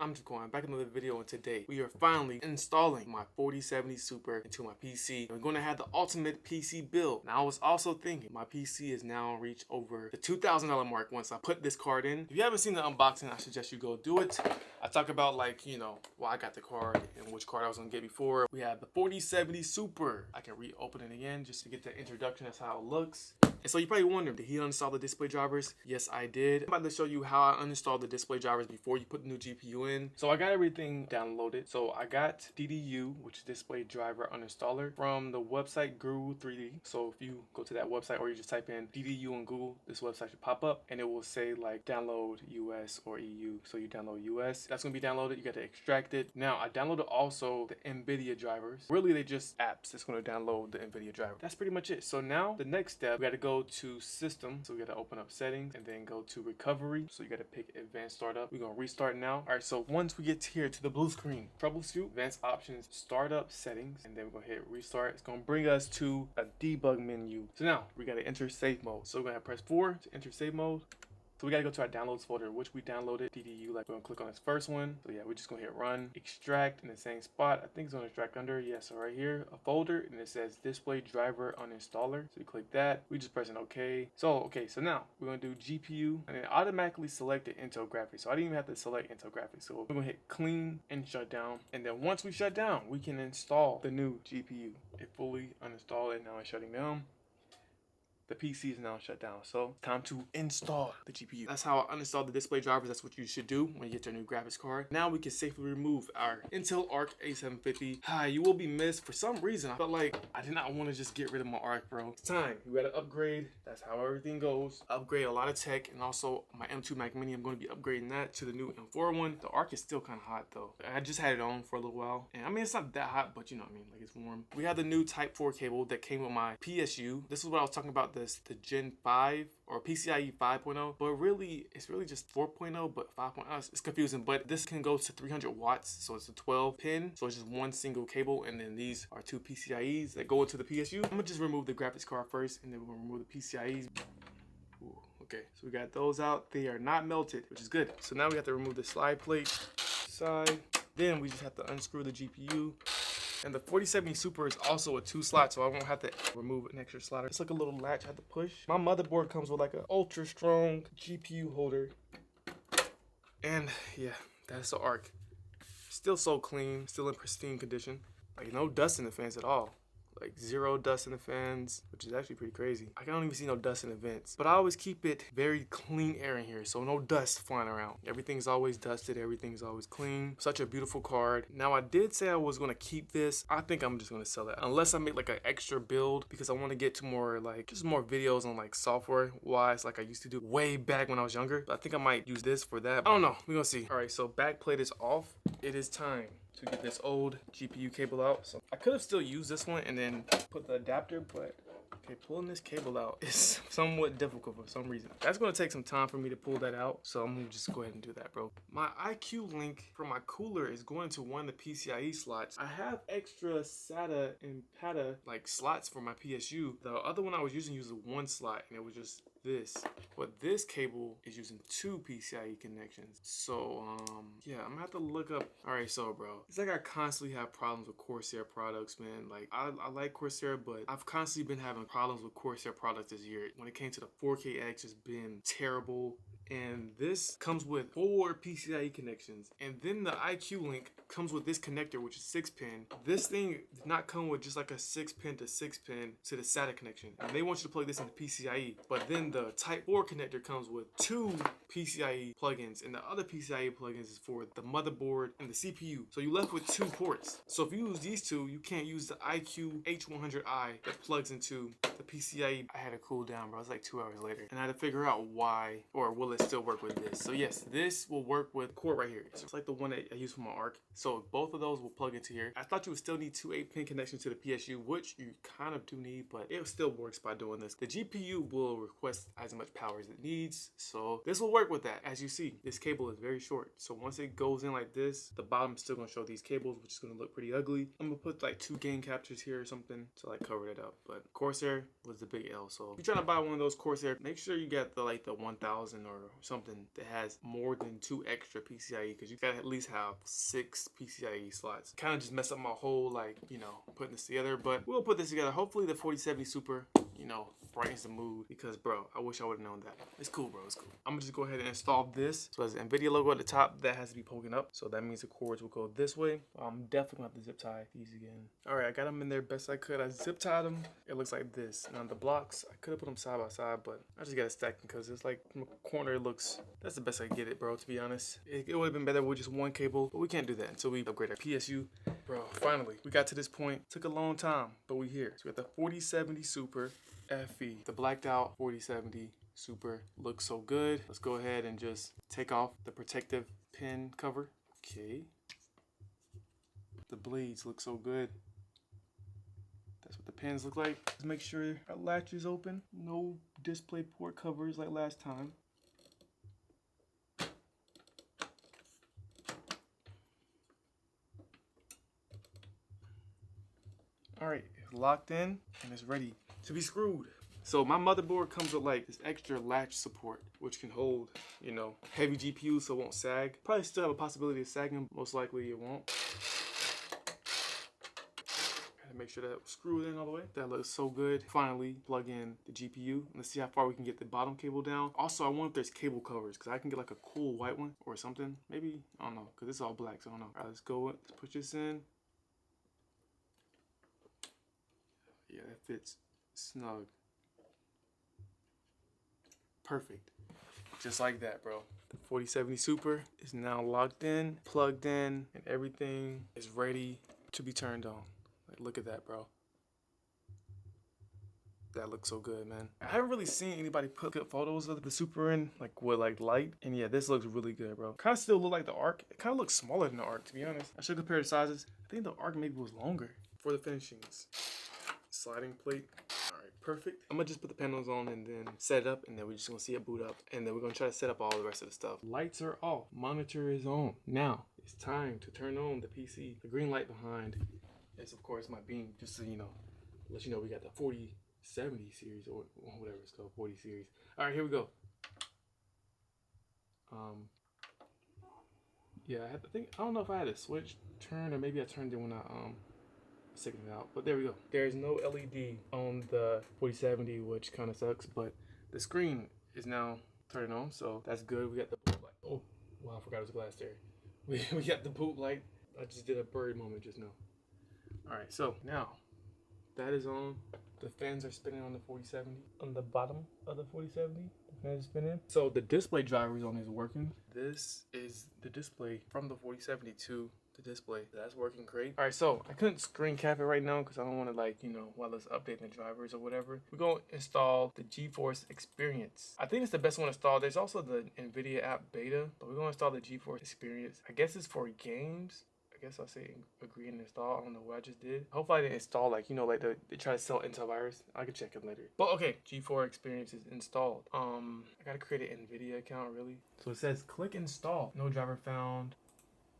I'm just going back in another video, and today we are finally installing my 4070 Super into my PC. And we're going to have the ultimate PC build. Now I was also thinking my PC has now reached over the $2,000 mark once I put this card in. If you haven't seen the unboxing, I suggest you go do it. I talk about why I got the card and which card I was going to get before. We have the 4070 Super. I can reopen it again just to get the introduction. That's how it looks. And so you probably wonder, did he uninstall the display drivers? Yes, I did. I'm about to show you how I uninstalled the display drivers before you put the new GPU in. So I got everything downloaded. So I got DDU, which is display driver uninstaller, from the website Guru 3D. So if you go to that website or you just type in DDU on Google, this website should pop up and it will say like download US or EU. So you download US. That's going to be downloaded. You got to extract it. Now I downloaded also the Nvidia drivers. Really, they just apps that's going to download the Nvidia driver. That's pretty much it. So now the next step, we got to go to system. So we got to open up settings and then go to recovery. So you got to pick advanced startup. We're going to restart now. All right. So once we get here to the blue screen, troubleshoot, advanced options, startup settings, and then we're going to hit restart. It's going to bring us to a debug menu. So now we got to enter save mode. So we're going to press 4 to enter save mode. So we gotta go to our downloads folder, which we downloaded DDU. Like we're gonna click on this first one. So yeah, we're just gonna hit run, extract in the same spot. I think it's gonna extract under. Yeah, so right here, a folder, and it says display driver uninstaller. So we click that. We just pressing OK. So now we're gonna do GPU, and it automatically selected Intel graphics. So I didn't even have to select Intel graphics. So we're gonna hit clean and shut down. And then once we shut down, we can install the new GPU. It fully uninstalled it. Now it's shutting down. The PC is now shut down, so time to install the GPU. That's how I uninstall the display drivers. That's what you should do when you get your new graphics card. Now we can safely remove our Intel Arc A750. Hi, you will be missed. For some reason, I felt like I did not want to just get rid of my Arc, bro. It's time. You gotta upgrade. That's how everything goes. Upgrade a lot of tech, and also my M2 Mac Mini, I'm going to be upgrading that to the new M4 one. The Arc is still kind of hot, though. I just had it on for a little while, and I mean, it's not that hot, but you know what I mean, like it's warm. We have the new Type 4 cable that came with my PSU. This is what I was talking about, the Gen 5 or PCIe 5.0, but really it's really just 4.0, but 5.0 it's confusing. But this can go to 300 watts, so it's a 12 pin, so it's just one single cable, and then these are two PCIes that go into the PSU. I'm gonna just remove the graphics card first, and then we're gonna remove the PCIes. Ooh, okay, so we got those out. They are not melted, which is good. So now we have to remove the slide plate side. Then we just have to unscrew the GPU. And the 4070 Super is also a 2-slot, so I won't have to remove an extra slot. It's like a little latch I have to push. My motherboard comes with like an ultra strong GPU holder. And yeah, that's the Arc. Still so clean, still in pristine condition. Like no dust in the fans at all. Like zero dust in the fans, which is actually pretty crazy. I don't even see no dust in the vents. But I always keep it very clean air in here, so no dust flying around. Everything's always dusted, everything's always clean. Such a beautiful card. Now I did say I was gonna keep this. I think I'm just gonna sell it. Unless I make like an extra build, because I wanna get to more just more videos on like software wise, like I used to do way back when I was younger. But I think I might use this for that. I don't know, we're gonna see. All right, so back plate is off. It is time to get this old GPU cable out. So I could have still used this one and then put the adapter, but okay, pulling this cable out is somewhat difficult for some reason. That's gonna take some time for me to pull that out, so I'm gonna just go ahead and do that, bro. My IQ link for my cooler is going to one of the PCIe slots. I have extra SATA and PATA like slots for my PSU. The other one I was using used one slot, and it was just this. But this cable is using 2 PCIe connections. So yeah, I'm gonna have to look up. All right, so bro, it's like I constantly have problems with Corsair products, man. Like I like Corsair, but I've constantly been having problems with Corsair products this year. When it came to the 4KX, it's been terrible. And this comes with 4 PCIe connections, and then the IQ link comes with this connector, which is 6-pin. This thing did not come with just like a 6-pin to 6-pin to the SATA connection, and they want you to plug this into PCIe. But then the Type 4 connector comes with 2 PCIe plugins, and the other PCIe plugins is for the motherboard and the CPU. So you left with 2 ports. So if you use these 2, you can't use the IQ H100i that plugs into the PCIe. I had to cool down, bro. It was like 2 hours later, and I had to figure out why, or will it still work with this. So yes, this will work with cord right here. So it's like the one that I use for my Arc. So both of those will plug into here. I thought you would still need 2 8-pin connections to the PSU, which you kind of do need, but it still works by doing this. The GPU will request as much power as it needs, so this will work with that. As you see, this cable is very short, so once it goes in like this, the bottom's still gonna show these cables, which is gonna look pretty ugly. I'm gonna put like 2 gain captures here or something to like cover it up. But Corsair was the big L. So if you're trying to buy one of those Corsair, make sure you get the 1000 or something that has more than 2 extra PCIe, because you gotta at least have 6 PCIe slots. Kind of just messed up my whole, like, you know, putting this together, but we'll put this together. Hopefully the 4070 Super, you know, brightens the mood, because bro, I wish I would have known that. It's cool, bro, it's cool. I'm gonna just go ahead and install this. So there's an Nvidia logo at the top that has to be poking up, so that means the cords will go this way. I'm definitely gonna have to zip tie these again. All right, I got them in there best I could. I zip tied them. It looks like this. Now the blocks, I could have put them side by side, but I just gotta stack them because it's like from the corner it looks, that's the best I get it, bro, to be honest. It would have been better with just one cable, but we can't do that until we upgrade our PSU. Bro, finally, we got to this point. Took a long time, but we here. So we got the 4070 Super FE. The blacked out 4070 Super looks so good. Let's go ahead and just take off the protective pin cover. Okay. The blades look so good. That's what the pins look like. Let's make sure our latch is open. No display port covers like last time. Alright, it's locked in and it's ready to be screwed. So my motherboard comes with like this extra latch support, which can hold, you know, heavy GPUs so it won't sag. Probably still have a possibility of sagging, most likely it won't. Gotta make sure that was screwed in all the way. That looks so good. Finally, plug in the GPU. Let's see how far we can get the bottom cable down. Also, I wonder if there's cable covers, because I can get like a cool white one or something. Maybe, I don't know, because it's all black, so I don't know. All right, let's go, let's push this in. Yeah, that fits snug. Perfect. Just like that, bro. The 4070 Super is now locked in, plugged in, and everything is ready to be turned on. Like, look at that, bro. That looks so good, man. I haven't really seen anybody put good photos of the Super in, like with like light. And yeah, this looks really good, bro. Kind of still look like the Arc. It kind of looks smaller than the Arc, to be honest. I should compare the sizes. I think the Arc maybe was longer for the finishings. Sliding plate. All right, perfect. I'm gonna just put the panels on and then set it up, and then we're just gonna see it boot up, and then we're gonna try to set up all the rest of the stuff. Lights are off. Monitor is on. Now it's time to turn on the PC. The green light behind is of course my beam, just so you know, let you know we got the 4070 series or whatever it's called, 40 series. All right, here we go. Yeah, I don't know if I had a switch turn, or maybe I turned it when I sticking it out, but there we go. There's no LED on the 4070, which kind of sucks, but the screen is now turning on, so that's good. We got the boot light. Oh wow, I forgot it was glass there. We got the boot light. I just did a bird moment just now. All right, so now that is on. The fans are spinning on the 4070. On the bottom of the 4070, the fans are spinning. So the display drivers on is working. This is the display from the 4070 to the display. That's working great. All right, so I couldn't screen cap it right now because I don't want to, like, you know, while it's updating the drivers or whatever. We're going to install the GeForce Experience. I think it's the best one to install. There's also the Nvidia app beta, but we're going to install the GeForce Experience. I guess it's for games. I guess I'll say agree and install. I don't know what I just did. Hopefully I didn't install, like, you know, like they try to sell antivirus. I can check it later. But okay, G4 Experience is installed. I gotta create an Nvidia account, really. So it says click install. No driver found.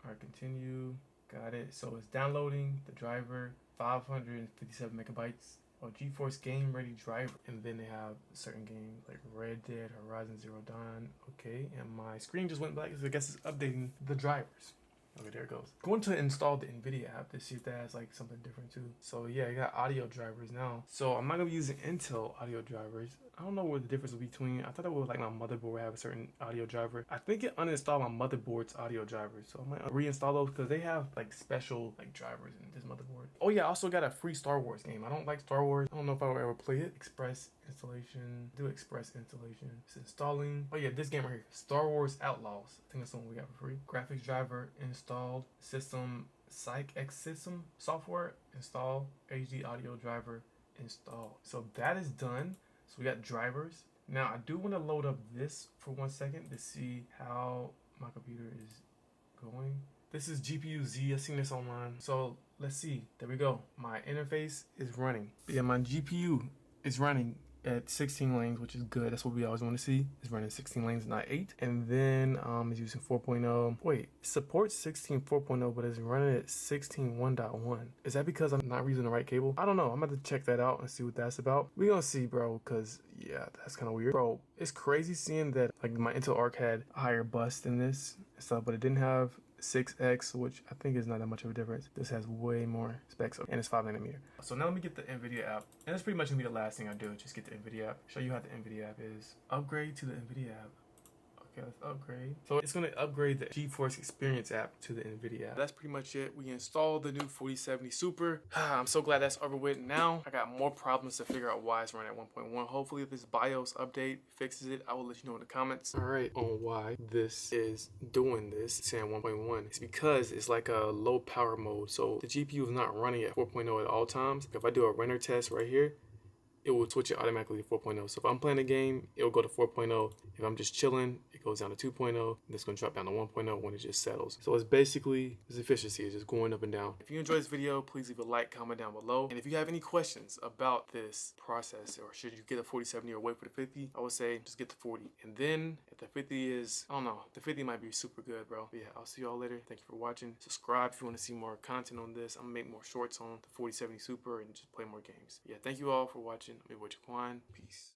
All right, continue. Got it. So it's downloading the driver, 557 megabytes. Oh, GeForce Game Ready driver. And then they have certain games like Red Dead, Horizon Zero Dawn. Okay, and my screen just went black, so I guess it's updating the drivers. Okay, there it goes. Going to install the Nvidia app to see if that has like something different too. So yeah, I got audio drivers now. So I'm not gonna be using Intel audio drivers. I don't know what the difference is between. I thought it was like my motherboard would have a certain audio driver. I think it uninstalled my motherboard's audio drivers. So I might reinstall those because they have like special like drivers in this motherboard. Oh yeah, I also got a free Star Wars game. I don't like Star Wars. I don't know if I will ever play it. Express installation. Do express installation. It's installing. Oh yeah, this game right here. Star Wars Outlaws. I think that's the one we got for free. Graphics driver installed. System PsychX system software installed. HD audio driver installed. So that is done. So we got drivers. Now I do want to load up this for 1 second to see how my computer is going. This is GPU Z. I've seen this online. So let's see. There we go. My interface is running. Yeah, my GPU is running at 16 lanes, which is good. That's what we always want to see, is running 16 lanes, not 8. And then it's using 4.0. Wait, it supports 16 4.0, but it's running at 16 1.1. Is that because I'm not using the right cable? I don't know. I'm about to check that out and see what that's about. We gonna see, bro, because yeah, that's kind of weird. Bro, it's crazy seeing that like my Intel Arc had a higher bus than this and stuff, but it didn't have 6x, which I think is not that much of a difference. This has way more specs, and it's 5nm. So now let me get the Nvidia app, and that's pretty much gonna be the last thing I do. Just get the Nvidia app, show you how the Nvidia app is. Upgrade to the Nvidia app. Okay, let's upgrade. So it's gonna upgrade the GeForce Experience app to the Nvidia app. That's pretty much it. We installed the new 4070 Super. I'm so glad that's over with. Now I got more problems to figure out why it's running at 1.1. Hopefully this BIOS update fixes it. I will let you know in the comments. All right, on why this is doing this, saying 1.1. It's because it's like a low power mode. So the GPU is not running at 4.0 at all times. If I do a render test right here, it will switch it automatically to 4.0. So if I'm playing a game, it will go to 4.0. If I'm just chilling, it goes down to 2.0. And it's going to drop down to 1.0 when it just settles. So it's basically, this efficiency is just going up and down. If you enjoyed this video, please leave a like, comment down below. And if you have any questions about this process, or should you get a 4070 or wait for the 50, I would say just get the 40. And then if the 50 is, I don't know, the 50 might be super good, bro. But yeah, I'll see y'all later. Thank you for watching. Subscribe if you want to see more content on this. I'm going to make more shorts on the 4070 Super and just play more games. Yeah, thank you all for watching. I'm your boy Jaquan. Peace.